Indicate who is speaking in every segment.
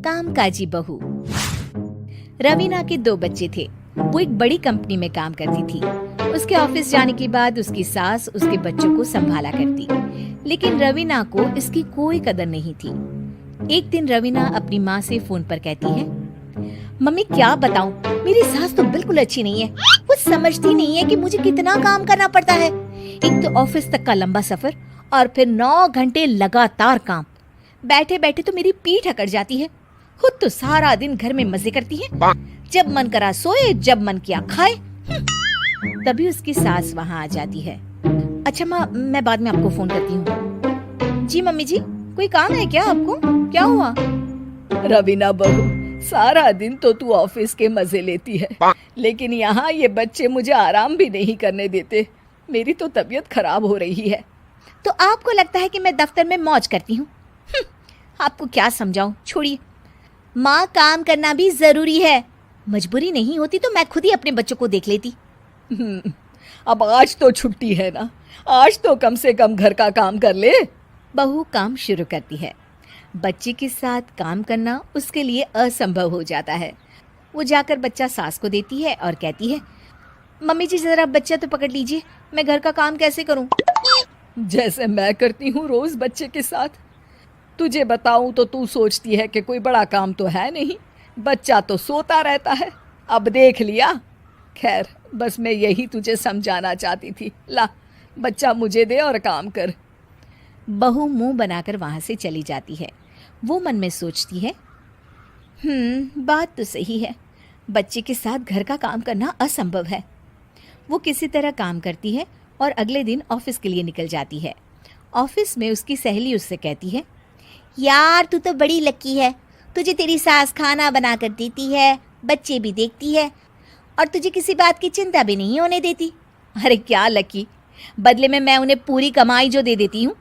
Speaker 1: कामकाजी बहू। रवीना के 2 बच्चे थे। वो एक बड़ी कंपनी में काम करती थी। उसके ऑफिस जाने के बाद उसकी सास उसके बच्चों को संभाला करती, लेकिन रवीना को इसकी कोई कदर नहीं थी। एक दिन रवीना अपनी माँ से फोन पर कहती है, मम्मी क्या बताऊं, मेरी सास तो बिल्कुल अच्छी नहीं है। वो समझती नहीं है कि मुझे कितना काम करना पड़ता है। एक तो ऑफिस तक का लंबा सफर और फिर 9 घंटे लगातार काम। बैठे बैठे तो मेरी पीठ अकड़ जाती है। खुद तो सारा दिन घर में मजे करती है, जब मन करा सोए, जब मन किया खाए। तभी उसकी सास वहाँ आ जाती है। अच्छा माँ, मैं बाद में आपको फोन करती हूँ। जी मम्मी जी, कोई काम है क्या आपको? क्या हुआ?
Speaker 2: रवीना बहू, सारा दिन तो तू ऑफिस के मजे लेती है, लेकिन यहाँ ये बच्चे मुझे आराम भी नहीं करने देते। मेरी तो तबीयत खराब हो रही है।
Speaker 1: तो आपको लगता है कि मैं दफ्तर में मौज करती हूँ? आपको क्या समझाऊं, छोड़िए। माँ, काम करना भी जरूरी है। मजबूरी नहीं होती तो मैं खुद ही अपने बच्चों को देख लेती।
Speaker 2: अब आज तो छुट्टी है ना, आज तो कम से कम घर का काम कर ले।
Speaker 1: बहू काम शुरू करती है। बच्चे के साथ काम करना उसके लिए असंभव हो जाता है। वो जाकर बच्चा सास को देती है और कहती है, मम्मी जी जरा बच्चा तो पकड़ लीजिए, मैं घर का काम कैसे करूं?
Speaker 2: जैसे मैं करती हूँ रोज बच्चे के साथ। तुझे बताऊं तो तू सोचती है कि कोई बड़ा काम तो है नहीं, बच्चा तो सोता रहता है। अब देख लिया। खैर, बस मैं यही तुझे समझाना चाहती थी। ला, बच्चा मुझे दे और काम कर।
Speaker 1: बहू मुंह बनाकर वहां से चली जाती है। वो मन में सोचती है, बात तो सही है, बच्चे के साथ घर का काम करना असंभव है। वो किसी तरह काम करती है और अगले दिन ऑफिस के लिए निकल जाती है। ऑफिस में उसकी सहेली उससे कहती है, यार तू तो बड़ी लकी है, तुझे तेरी सास खाना बना कर देती है, बच्चे भी देखती है और तुझे किसी बात की चिंता भी नहीं होने देती। अरे क्या लकी, बदले में मैं उन्हें पूरी कमाई जो दे देती हूँ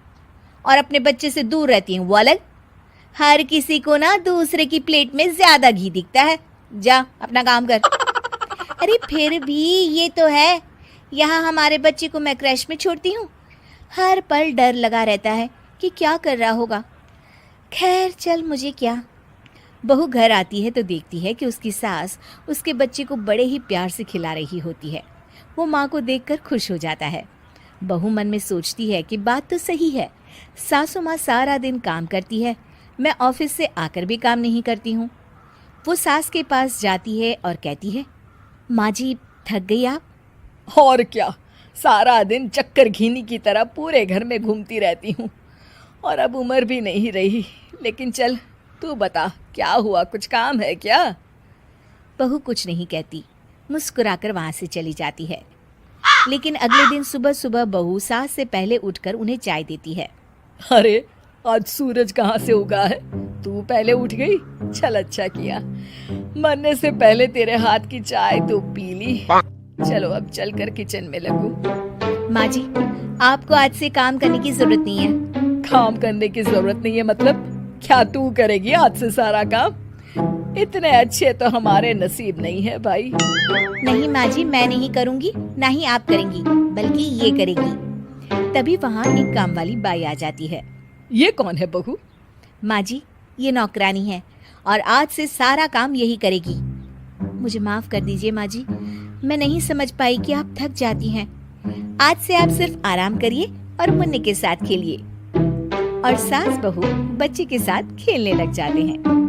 Speaker 1: और अपने बच्चे से दूर रहती हूँ वो अलग। हर किसी को ना दूसरे की प्लेट में ज्यादा घी दिखता है। जा अपना काम कर। अरे फिर भी ये तो है, यहाँ हमारे बच्चे को मैं क्रैश में छोड़ती हूँ, हर पल डर लगा रहता है कि क्या कर रहा होगा। खैर चल, मुझे क्या। बहू घर आती है तो देखती है कि उसकी सास उसके बच्चे को बड़े ही प्यार से खिला रही होती है। वो माँ को देखकर खुश हो जाता है। बहू मन में सोचती है कि बात तो सही है, सासू माँ सारा दिन काम करती है, मैं ऑफिस से आकर भी काम नहीं करती हूँ। वो सास के पास जाती है और कहती है, माँ जी थक गई आप?
Speaker 2: और क्या, सारा दिन चक्कर घीनी की तरह पूरे घर में घूमती रहती हूँ और अब उम्र भी नहीं रही। लेकिन चल तू बता, क्या हुआ, कुछ काम है क्या?
Speaker 1: बहू कुछ नहीं कहती, मुस्कुराकर वहाँ से चली जाती है। लेकिन अगले दिन सुबह सुबह बहू सास से पहले उठकर उन्हें चाय देती है।
Speaker 2: अरे आज सूरज कहाँ से उगा है, तू पहले उठ गई? चल अच्छा किया, मरने से पहले तेरे हाथ की चाय तो पी ली। चलो अब चलकर किचन में लगूं।
Speaker 1: माँ जी, आपको आज से काम करने की जरूरत नहीं है।
Speaker 2: काम करने की जरूरत नहीं है मतलब? क्या तू करेगी आज से सारा काम? इतने अच्छे तो हमारे नसीब नहीं है भाई।
Speaker 1: नहीं माँ जी, मैं नहीं करूँगी, ना ही आप करेंगी, बल्कि ये करेगी। तभी वहाँ एक काम वाली बाई आ जाती है।
Speaker 2: ये कौन है बहू?
Speaker 1: माँ जी, ये नौकरानी है और आज से सारा काम यही करेगी। मुझे माफ कर दीजिए माँ जी, मैं नहीं समझ पाई कि आप थक जाती हैं। आज से आप सिर्फ आराम करिए और मुन्ने के साथ खेलिए। और सास बहू बच्चे के साथ खेलने लग जाते हैं।